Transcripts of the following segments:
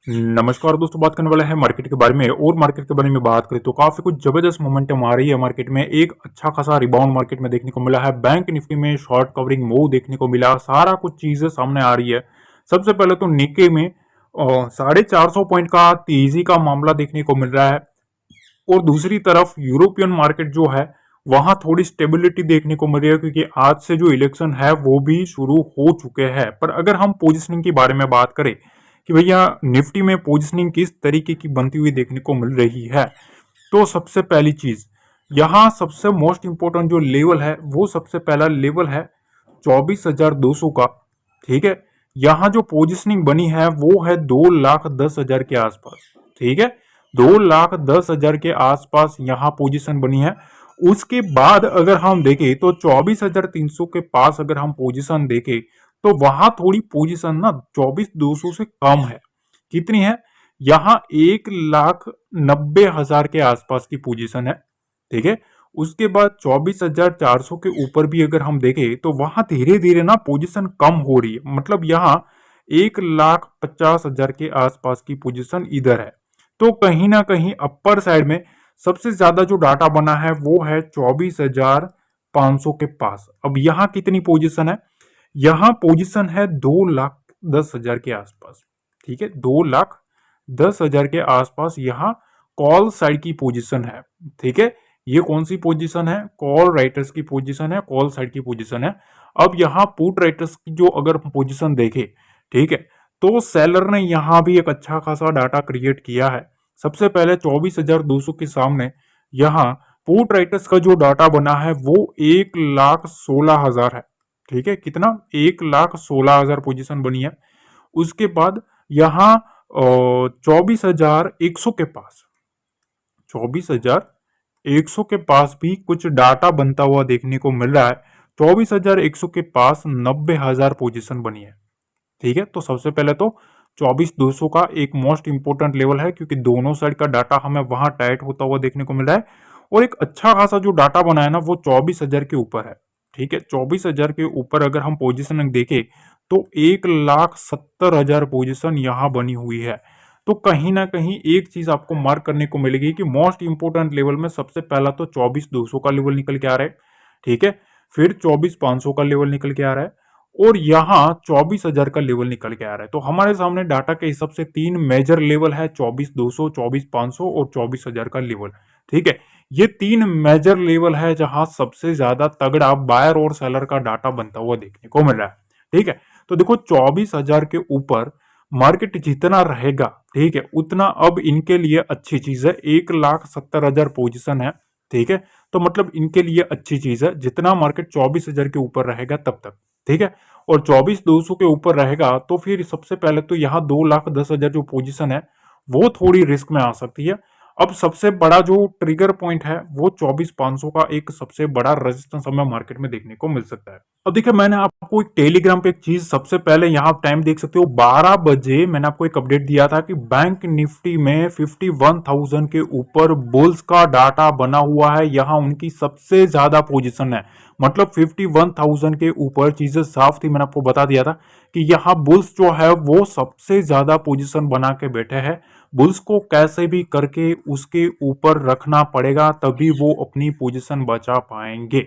नमस्कार दोस्तों, बात करने वाला है मार्केट के बारे में। और मार्केट के बारे में बात करें तो काफी कुछ जबरदस्त मोमेंटम आ रही है मार्केट में। एक अच्छा खासा रिबाउंड मार्केट में देखने को मिला है। बैंक निफ्टी में शॉर्ट कवरिंग मूव देखने को मिला। सारा कुछ चीजें सामने आ रही है। सबसे पहले तो निक्के में 450 पॉइंट का तेजी का मामला देखने को मिल रहा है। और दूसरी तरफ यूरोपियन मार्केट जो है वहां थोड़ी स्टेबिलिटी देखने को मिल रही है, क्योंकि आज से जो इलेक्शन है वो भी शुरू हो चुके हैं। पर अगर हम पोजिशनिंग के बारे में बात करें कि भैया निफ्टी में पोजिशनिंग किस तरीके की बनती हुई देखने को मिल रही है, तो सबसे पहली चीज यहाँ सबसे मोस्ट इंपोर्टेंट जो लेवल है वो सबसे पहला लेवल है 24,200 का। ठीक है, यहाँ जो पोजिशनिंग बनी है वो है 2,10,000 के आसपास। ठीक है, 2,10,000 के आसपास यहाँ पोजीशन बनी है। उसके बाद अगर हम देखें तो 24,300 के पास अगर हम पोजीशन देखें तो वहां थोड़ी पोजीशन ना 24,200 से कम है। कितनी है? यहाँ 1,90,000 के आसपास की पोजीशन है। ठीक है, उसके बाद 24,400 के ऊपर भी अगर हम देखें तो वहां धीरे धीरे ना पोजीशन कम हो रही है। मतलब यहाँ 1,50,000 के आसपास की पोजीशन इधर है। तो कहीं ना कहीं अपर साइड में सबसे ज्यादा जो डाटा बना है वो है 24,500 के पास। अब यहाँ कितनी पोजीशन है? यहाँ पोजीशन है 2,10,000 के आसपास। ठीक है, 2,10,000 के आसपास यहाँ कॉल साइड की पोजीशन है। ठीक है, ये कौन सी पोजीशन है? कॉल राइटर्स की पोजीशन है, कॉल साइड की पोजीशन है। अब यहाँ पुट राइटर्स की जो अगर पोजीशन देखे, ठीक है, तो सेलर ने यहाँ भी एक अच्छा खासा डाटा क्रिएट किया है। सबसे पहले 24,200 के सामने यहाँ पुट राइटर्स का जो डाटा बना है वो 1,16,000 है। ठीक है, कितना? 1,16,000 पोजीशन बनी है। उसके बाद यहाँ 24,100 के पास, 24,100 के पास भी कुछ डाटा बनता हुआ देखने को मिल रहा है। 24,100 के पास 90,000 पोजीशन बनी है। ठीक है, तो सबसे पहले तो 24,200 का एक मोस्ट इंपोर्टेंट लेवल है, क्योंकि दोनों साइड का डाटा हमें वहां टाइट होता हुआ देखने को मिल रहा है। और एक अच्छा खासा जो डाटा बना है ना वो 24,000 के ऊपर है। ठीक है, 24,000 के ऊपर अगर हम पोजीशन देखें तो 1,70,000 पोजीशन यहाँ बनी हुई है। तो कहीं ना कहीं एक चीज आपको मार्क करने को मिलेगी कि मोस्ट इंपोर्टेंट लेवल में सबसे पहला तो 24,200 का लेवल निकल के आ रहा है। ठीक है, फिर 24,500 का लेवल निकल के आ रहा है, और यहाँ 24,000 का लेवल निकल के आ रहा है। तो हमारे सामने डाटा के हिसाब से तीन मेजर लेवल है, 24,200, 24,500 और 24,000 का लेवल। ठीक है, ये तीन मेजर लेवल है जहां सबसे ज्यादा तगड़ा बायर और सेलर का डाटा बनता हुआ देखने को मिल रहा है। ठीक है, तो देखो 24,000 के ऊपर मार्केट जितना रहेगा, ठीक है, उतना अब इनके लिए अच्छी चीज है। 1,70,000 पोजिशन है। ठीक है, तो मतलब इनके लिए अच्छी चीज है जितना मार्केट 24,000 के ऊपर रहेगा तब तक। ठीक है, और 24,200 के ऊपर रहेगा तो फिर सबसे पहले तो यहाँ 2,10,000 जो पोजीशन है वो थोड़ी रिस्क में आ सकती है। अब सबसे बड़ा जो ट्रिगर पॉइंट है वो 24,500 का एक सबसे बड़ा रेजिस्टेंस हमें मार्केट में देखने को मिल सकता है। अब देखिए, मैंने आपको एक टेलीग्राम पे एक चीज सबसे पहले यहाँ आप टाइम देख सकते हो, 12 बजे मैंने आपको एक अपडेट दिया था कि बैंक निफ्टी में 51,000 के ऊपर बुल्स का डाटा बना हुआ है। यहाँ उनकी सबसे ज्यादा पोजीशन है। मतलब 51,000 के ऊपर चीजें साफ थी। मैंने आपको बता दिया था कि यहाँ बुल्स जो है वो सबसे ज्यादा पोजीशन बना के बैठे हैं। बुल्स को कैसे भी करके उसके ऊपर रखना पड़ेगा, तभी वो अपनी पोजीशन बचा पाएंगे।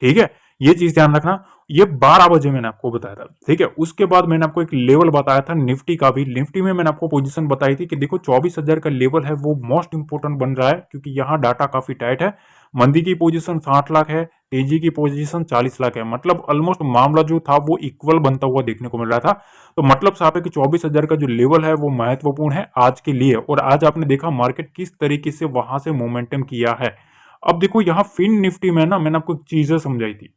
ठीक है, ये चीज ध्यान रखना। ये 12 बजे मैंने आपको बताया था। ठीक है, उसके बाद मैंने आपको एक लेवल बताया था निफ्टी का भी। निफ्टी में मैंने आपको पोजीशन बताई थी कि देखो 24,000 का लेवल है वो मोस्ट इंपोर्टेंट बन रहा है, क्योंकि यहाँ डाटा काफी टाइट है। मंदी की पोजीशन 60 लाख है, तेजी की पोजीशन 40 लाख है। मतलब ऑलमोस्ट मामला जो था वो इक्वल बनता हुआ देखने को मिल रहा था। तो मतलब साफ है कि 24,000 का जो लेवल है वो महत्वपूर्ण है आज के लिए। और आज आपने देखा मार्केट किस तरीके से वहां से मोमेंटम किया है। अब देखो यहाँ फिन निफ्टी में ना मैंने आपको चीजें समझाई थी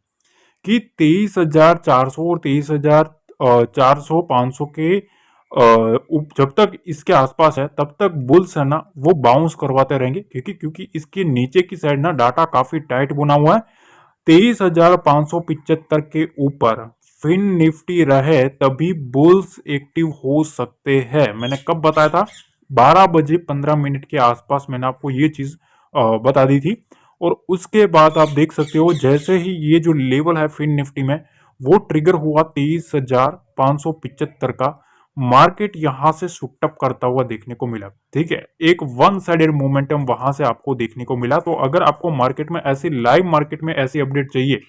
कि 23,400 और 23,400 500 के जब तक इसके आसपास है तब तक बुल्स है ना वो बाउंस करवाते रहेंगे, क्योंकि इसके नीचे की साइड ना डाटा काफी टाइट बना हुआ है। 23,575 के ऊपर फिन निफ्टी रहे तभी बुल्स एक्टिव हो सकते हैं। मैंने कब बताया था? 12 बजे 15 मिनट के आसपास मैंने आपको ये चीज बता दी थी। और उसके बाद आप देख सकते हो जैसे ही ये जो लेवल है फिन निफ्टी में वो ट्रिगर हुआ 23,575 का, मार्केट यहां से सुटअप करता हुआ देखने को मिला। ठीक है, एक वन साइडेड मोमेंटम वहां से आपको देखने को मिला। तो अगर आपको मार्केट में ऐसी लाइव मार्केट में ऐसी अपडेट चाहिए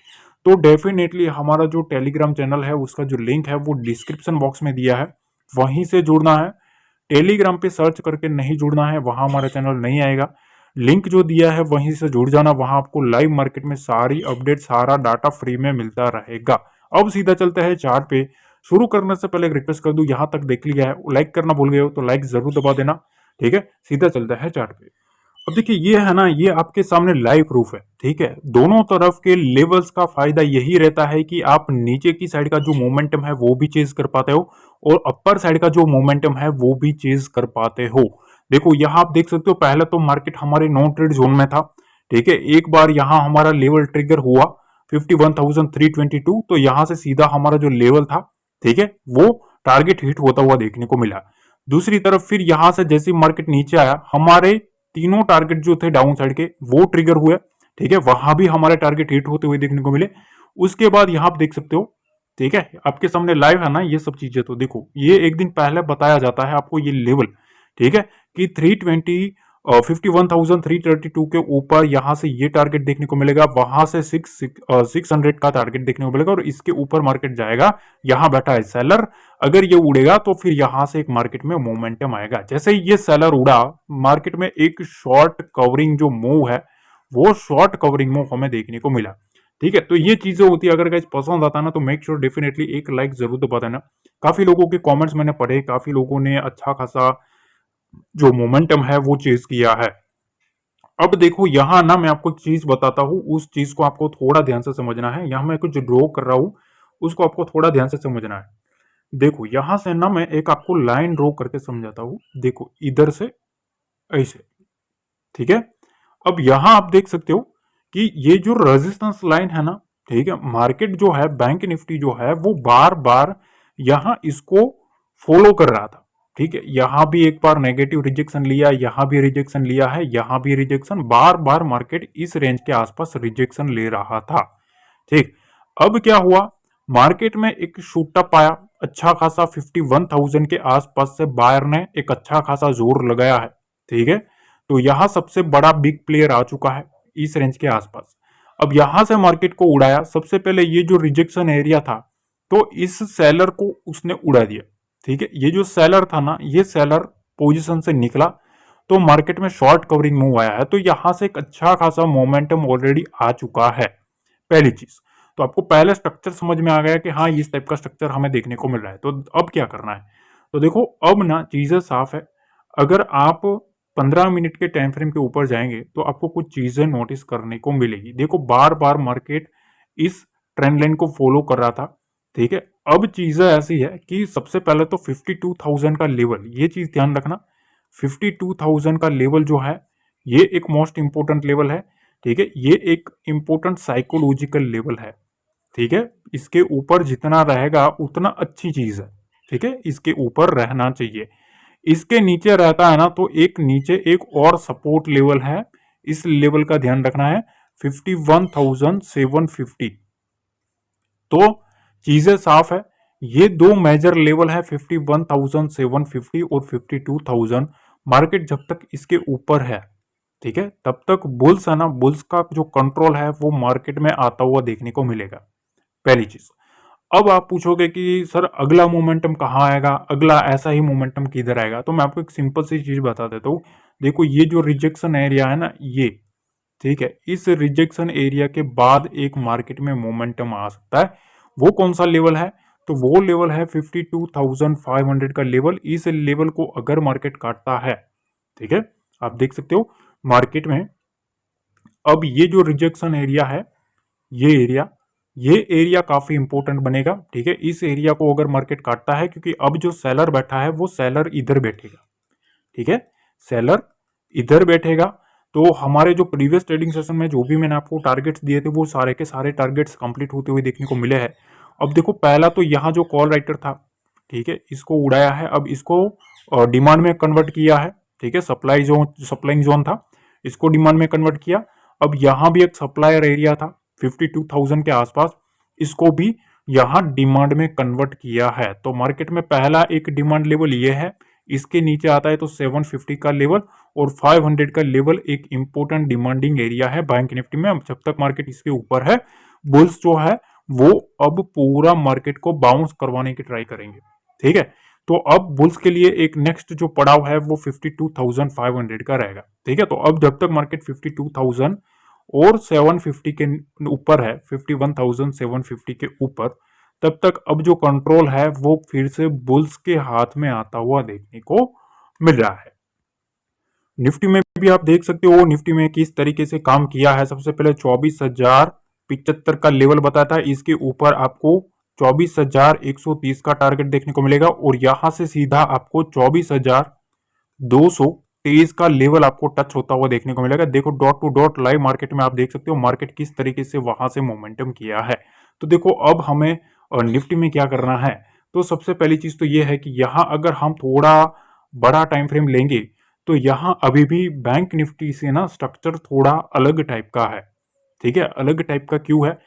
तो डेफिनेटली हमारा जो टेलीग्राम चैनल है उसका जो लिंक है वो डिस्क्रिप्शन बॉक्स में दिया है, वहीं से जुड़ना है। टेलीग्राम पे सर्च करके नहीं जुड़ना है, वहां हमारा चैनल नहीं आएगा। लिंक जो दिया है वहीं से जुड़ जाना, वहां आपको लाइव मार्केट में सारी अपडेट सारा डाटा फ्री में मिलता रहेगा। अब सीधा चलते हैं चार्ट पे। शुरू करने से पहले एक रिक्वेस्ट कर दूं, यहां तक देख लिया है लाइक करना भूल गए हो तो लाइक जरूर दबा देना। ठीक है, सीधा चलता है चार्ट पे। अब देखिए ये है ना, ये आपके सामने लाइव प्रूफ है। ठीक है, दोनों तरफ के लेवल्स का फायदा यही रहता है कि आप नीचे की साइड का जो मोमेंटम है वो भी चेज कर पाते हो और अपर साइड का जो मोमेंटम है वो भी चेज कर पाते हो। देखो यहां आप देख सकते हो, पहले तो मार्केट हमारे नॉन ट्रेड जोन में था। ठीक है, एक बार यहां हमारा लेवल ट्रिगर हुआ 51,322, तो यहां से सीधा हमारा जो लेवल था, ठीक है, वो टारगेट हिट होता हुआ देखने को मिला। दूसरी तरफ फिर यहां से जैसे मार्केट नीचे आया, हमारे तीनों टारगेट जो थे डाउन साइड के वो ट्रिगर हुए। ठीक है, वहां भी हमारे टारगेट हिट होते हुए देखने को मिले। उसके बाद यहां आप देख सकते हो, ठीक है, आपके सामने लाइव है ना ये सब चीजें। तो देखो ये एक दिन पहले बताया जाता है आपको ये लेवल, ठीक है, कि 320 51,332 के ऊपर यहां से ये टारगेट देखने को मिलेगा, वहां से 600 का टारगेट देखने को मिलेगा और इसके ऊपर मार्केट जाएगा। यहां बैठा है सेलर, अगर ये उड़ेगा तो फिर यहां से एक मार्केट में मोमेंटम आएगा। जैसे ही ये सेलर उड़ा, मार्केट में एक शॉर्ट कवरिंग जो मूव है वो शॉर्ट कवरिंग मूव हमें देखने को मिला। ठीक है, तो ये चीजें होती है। अगर गाइस पसंद आता है ना तो मेक श्योर डेफिनेटली एक लाइक जरूर दबा देना। काफी लोगों के कमेंट्स मैंने पढ़े, काफी लोगों ने अच्छा खासा जो मोमेंटम है वो चेज किया है। अब देखो यहां ना मैं आपको चीज बताता हूं, उस चीज को आपको थोड़ा ध्यान से समझना है। यहां मैं कुछ ड्रॉ कर रहा हूं, उसको आपको थोड़ा ध्यान से समझना है। देखो यहां से ना मैं एक आपको लाइन ड्रॉ करके समझाता हूं। देखो इधर से ऐसे, ठीक है। अब यहां आप देख सकते हो कि ये जो रेजिस्टेंस लाइन है ना, ठीक है, मार्केट जो है बैंक निफ्टी जो है वो बार बार यहां इसको फॉलो कर रहा था। ठीक है, यहां भी एक बार नेगेटिव रिजेक्शन लिया, यहां भी रिजेक्शन लिया है, यहां भी रिजेक्शन, बार बार मार्केट इस रेंज के आसपास रिजेक्शन ले रहा था। ठीक, अब क्या हुआ, मार्केट में एक शूटअप आया अच्छा खासा 51,000 के आसपास से, बायर ने एक अच्छा खासा जोर लगाया है। ठीक है, तो यहां सबसे बड़ा बिग प्लेयर आ चुका है इस रेंज के आसपास। अब यहां से मार्केट को उड़ाया, सबसे पहले ये जो रिजेक्शन एरिया था तो इस सेलर को उसने उड़ा दिया। ठीक है, ये जो सेलर था ना, ये सेलर पोजीशन से निकला तो मार्केट में शॉर्ट कवरिंग मूव आया है। तो यहां से एक अच्छा खासा मोमेंटम ऑलरेडी आ चुका है। पहली चीज तो आपको पहले स्ट्रक्चर समझ में आ गया कि हाँ इस टाइप का स्ट्रक्चर हमें देखने को मिल रहा है। तो अब क्या करना है, तो देखो अब ना चीजें साफ है। अगर आप 15 मिनट के टाइम फ्रेम के ऊपर जाएंगे तो आपको कुछ चीजें नोटिस करने को मिलेगी। देखो बार बार मार्केट इस ट्रेंड लाइन को फॉलो कर रहा था। ठीक है, अब चीजें ऐसी है कि सबसे पहले तो 52,000 का लेवल, ये चीज ध्यान रखना, 52,000 का लेवल जो है ये एक मोस्ट इंपोर्टेंट लेवल है। ठीक है, ये एक इंपोर्टेंट साइकोलॉजिकल लेवल है। ठीक है, इसके ऊपर जितना रहेगा उतना अच्छी चीज है। ठीक है, इसके ऊपर रहना चाहिए। इसके नीचे रहता है ना तो एक नीचे एक और सपोर्ट लेवल है, इस लेवल का ध्यान रखना है, 51,750। तो चीजें साफ है, ये दो मेजर लेवल है 51,750 और 52,000। मार्केट जब तक इसके ऊपर है, ठीक है, तब तक बुल्स है ना, बुल्स का जो कंट्रोल है वो मार्केट में आता हुआ देखने को मिलेगा। पहली चीज। अब आप पूछोगे कि सर अगला मोमेंटम कहाँ आएगा, अगला ऐसा ही मोमेंटम किधर आएगा, तो मैं आपको एक सिंपल सी चीज बता देता हूँ। देखो ये जो रिजेक्शन एरिया है ना ये, ठीक है, इस रिजेक्शन एरिया के बाद एक मार्केट में मोमेंटम आ सकता है। वो कौन सा लेवल है, तो वो लेवल है 52,500 का लेवल। इस लेवल को अगर मार्केट काटता है, ठीक है, आप देख सकते हो मार्केट में अब ये जो रिजेक्शन एरिया है, ये एरिया काफी इंपॉर्टेंट बनेगा। ठीक है, इस एरिया को अगर मार्केट काटता है, क्योंकि अब जो सेलर बैठा है वो सेलर इधर बैठेगा। ठीक है, सेलर इधर बैठेगा। तो हमारे जो प्रीवियस ट्रेडिंग सेशन में जो भी मैंने आपको टारगेट्स दिए थे वो सारे के सारे टारगेट्स कंप्लीट होते हुए देखने को मिले हैं। अब देखो पहला तो यहाँ जो कॉल राइटर था, ठीक है, इसको उड़ाया है, अब इसको डिमांड में कन्वर्ट किया है। ठीक है, सप्लाइंग जोन था, इसको डिमांड में कन्वर्ट किया। अब यहाँ भी एक सप्लायर एरिया था 52,000 के आसपास, इसको भी यहाँ डिमांड में कन्वर्ट किया है। तो मार्केट में पहला एक डिमांड लेवल ये है, इसके नीचे आता है तो 750 का लेवल और 500 का लेवल एक इंपॉर्टेंट डिमांडिंग एरिया है बैंक निफ्टी में। जब तक मार्केट इसके ऊपर है, बुल्स जो है वो अब पूरा मार्केट को बाउंस करवाने की ट्राई करेंगे। ठीक है, तो अब बुल्स के लिए एक नेक्स्ट जो पड़ाव है वो 52,500 का रहेगा। ठीक है, तो अब जब तक मार्केट 52,000 और 750 के ऊपर है, 51,750 के ऊपर, तब तक अब जो कंट्रोल है वो फिर से बुल्स के हाथ में आता हुआ देखने को मिल रहा है। निफ्टी में भी आप देख सकते हो निफ्टी में किस तरीके से काम किया है। सबसे पहले 24,075 का लेवल बताया था, इसके ऊपर आपको 24,130 का टारगेट देखने को मिलेगा और यहां से सीधा आपको 24,223 का लेवल आपको टच होता हुआ देखने को मिलेगा। देखो dot to dot live market में आप देख सकते हो मार्केट किस तरीके से वहां से मोमेंटम किया है। तो देखो अब हमें निफ्टी में क्या करना है। तो सबसे पहली चीज तो ये है कि यहां अगर हम थोड़ा बड़ा टाइम फ्रेम लेंगे तो यहां अभी भी बैंक निफ्टी से ना स्ट्रक्चर थोड़ा अलग टाइप का है। ठीक है, अलग टाइप का क्यों है,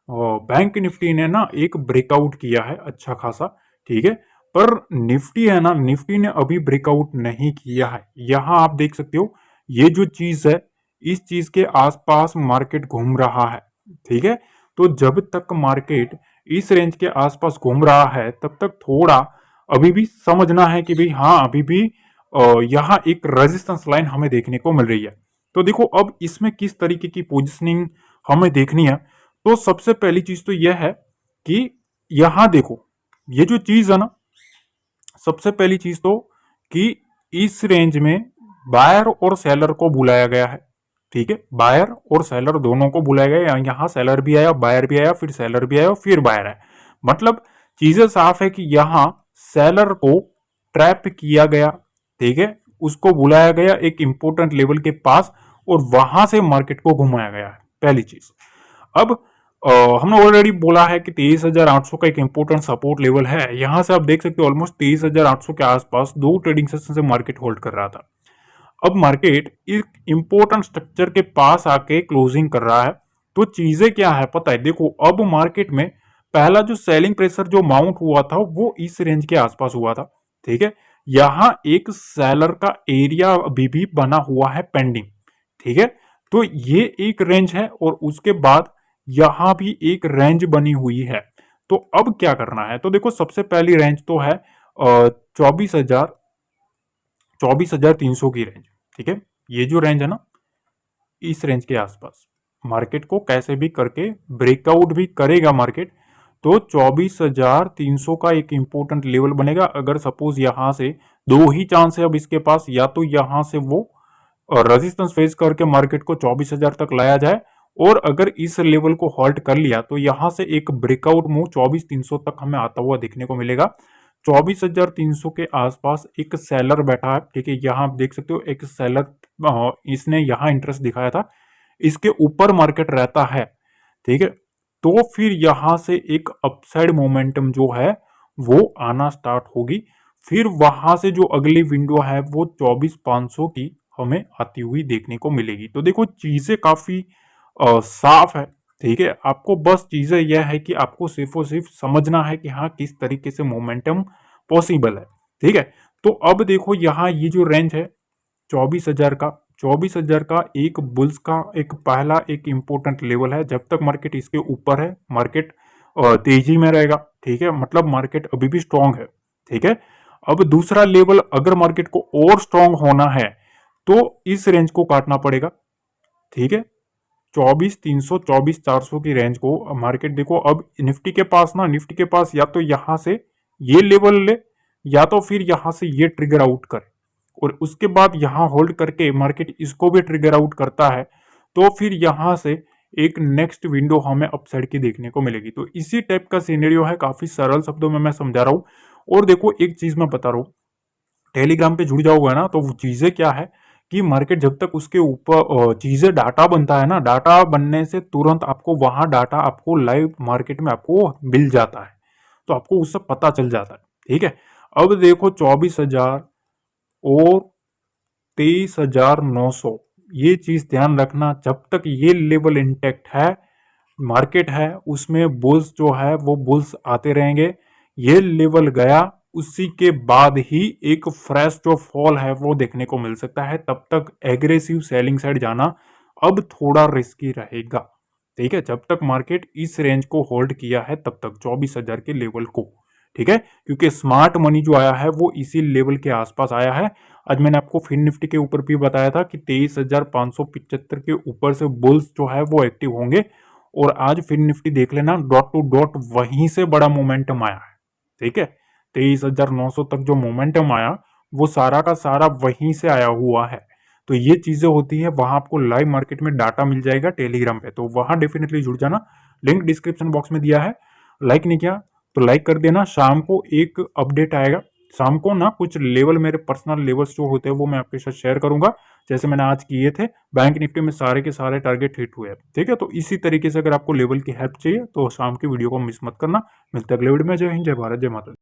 बैंक निफ्टी ने ना एक ब्रेकआउट किया है अच्छा खासा। ठीक है, पर निफ्टी है ना, निफ्टी ने अभी ब्रेकआउट नहीं किया है। यहां आप देख सकते हो ये जो चीज है, इस चीज के आसपास मार्केट घूम रहा है। ठीक है, तो जब तक मार्केट इस रेंज के आसपास घूम रहा है तब तक थोड़ा अभी भी समझना है कि भाई हाँ अभी भी यहाँ एक रेजिस्टेंस लाइन हमें देखने को मिल रही है। तो देखो अब इसमें किस तरीके की पोजिशनिंग हमें देखनी है। तो सबसे पहली चीज तो यह है कि यहां देखो ये जो चीज है ना, सबसे पहली चीज तो कि इस रेंज में बायर और सेलर को बुलाया गया है। ठीक है, बायर और सेलर दोनों को बुलाया गया। यहां सेलर भी आया, बायर भी आया, फिर सेलर भी आया, फिर बायर आया। मतलब चीजें साफ है कि यहां सेलर को ट्रैप किया गया। ठीक है, उसको बुलाया गया एक इंपोर्टेंट लेवल के पास और वहां से मार्केट को घुमाया गया है, पहली चीज। अब हमने ऑलरेडी बोला है कि 23,800 का एक इंपोर्टेंट सपोर्ट लेवल है। यहां से आप देख सकते हो ऑलमोस्ट 23,800 के आसपास दो ट्रेडिंग सेशन से मार्केट होल्ड कर रहा था। अब मार्केट एक इंपोर्टेंट स्ट्रक्चर के पास आके क्लोजिंग कर रहा है। तो चीजें क्या है पता है, देखो अब मार्केट में पहला जो सेलिंग प्रेशर जो माउंट हुआ था वो इस रेंज के आसपास हुआ था। ठीक है, यहां एक सेलर का एरिया अभी भी बना हुआ है पेंडिंग। ठीक है, तो ये एक रेंज है और उसके बाद यहां भी एक रेंज बनी हुई है। तो अब क्या करना है, तो देखो सबसे पहली रेंज तो है 24,300 की रेंज। ठीक है, ये जो रेंज है ना, इस रेंज के आसपास मार्केट को कैसे भी करके ब्रेकआउट भी करेगा मार्केट। तो 24,300 का एक इंपोर्टेंट लेवल बनेगा। अगर सपोज यहां से दो ही चांस है अब इसके पास, या तो यहां से वो रेजिस्टेंस फेस करके मार्केट को 24,000 तक लाया जाए, और अगर इस लेवल को हॉल्ट कर लिया तो यहां से एक ब्रेकआउट मूव 24,300 तक हमें आता हुआ देखने को मिलेगा। 24,300 के आसपास एक सेलर बैठा है। ठीक है, यहां आप देख सकते हो एक सेलर इसने यहां इंटरेस्ट दिखाया था, इसके ऊपर मार्केट रहता है। ठीक है, तो फिर यहां से एक अपसाइड मोमेंटम जो है वो आना स्टार्ट होगी। फिर वहां से जो अगली विंडो है वो 24,500 की हमें आती हुई देखने को मिलेगी। तो देखो चीजें काफी साफ है। ठीक है, आपको बस चीजें यह है कि आपको सिर्फ और सिर्फ समझना है कि हाँ किस तरीके से मोमेंटम पॉसिबल है। ठीक है, तो अब देखो यहाँ ये जो रेंज है 24,000 का, 24,000 का एक बुल्स का एक पहला एक इंपॉर्टेंट लेवल है। जब तक मार्केट इसके ऊपर है मार्केट तेजी में रहेगा। ठीक है, मतलब मार्केट अभी भी स्ट्रांग है। ठीक है, अब दूसरा लेवल अगर मार्केट को और स्ट्रांग होना है तो इस रेंज को काटना पड़ेगा। ठीक है, 24,300 24,400 की रेंज को मार्केट देखो अब निफ्टी के पास ना, निफ्टी के पास या तो यहां से ये लेवल ले या तो फिर यहां से ये ट्रिगर आउट करे और उसके बाद यहां होल्ड करके मार्केट इसको भी ट्रिगर आउट करता है तो फिर यहां से एक नेक्स्ट विंडो हमें अपसाइड की देखने को मिलेगी। तो इसी टाइप का सिनेरियो है, काफी सरल शब्दों में मैं समझा रहा हूं। और देखो एक चीज मैं बता रहा हूं, टेलीग्राम पे जुड़ जाओगे ना तो वो चीजें क्या है कि मार्केट जब तक उसके ऊपर चीजें डाटा बनता है ना, डाटा बनने से तुरंत आपको वहां डाटा आपको लाइव मार्केट में आपको मिल जाता है, तो आपको उससे पता चल जाता है। ठीक है, अब देखो 24,000 और 23,900, ये चीज ध्यान रखना, जब तक ये लेवल इंटैक्ट है मार्केट है उसमें बुल्स जो है वो बुल्स आते रहेंगे। ये लेवल गया, उसी के बाद ही एक फ्रेश जो फॉल है वो देखने को मिल सकता है। तब तक एग्रेसिव सेलिंग साइड जाना अब थोड़ा रिस्की रहेगा। ठीक है, जब तक मार्केट इस रेंज को होल्ड किया है तब तक 24,000 के लेवल को। ठीक है, क्योंकि स्मार्ट मनी जो आया है वो इसी लेवल के आसपास आया है। आज मैंने आपको फिन निफ्टी के ऊपर भी बताया था कि 23,575 के ऊपर से बुल्स जो है वो एक्टिव होंगे। और आज फिन निफ्टी देख लेना, डॉट टू डॉट वहीं से बड़ा मोमेंटम आया है। ठीक है, 23,900 तक जो मोमेंटम आया वो सारा का सारा वहीं से आया हुआ है। तो ये चीजें होती है, वहां आपको लाइव मार्केट में डाटा मिल जाएगा टेलीग्राम पे, तो वहां डेफिनेटली जुड़ जाना। लिंक डिस्क्रिप्शन बॉक्स में दिया है। लाइक नहीं किया तो लाइक कर देना। शाम को एक अपडेट आएगा, शाम को ना कुछ लेवल, मेरे पर्सनल लेवल्स जो होते हैं वो मैं आपके साथ शेयर करूंगा, जैसे मैंने आज किए थे। बैंक निफ्टी में सारे के सारे टारगेट हिट हुए। ठीक है, तो इसी तरीके से अगर आपको लेवल की हेल्प चाहिए तो शाम की वीडियो को मिस मत करना। मिलते हैं अगले वीडियो में। जय हिंद, जय भारत, जय माता दी।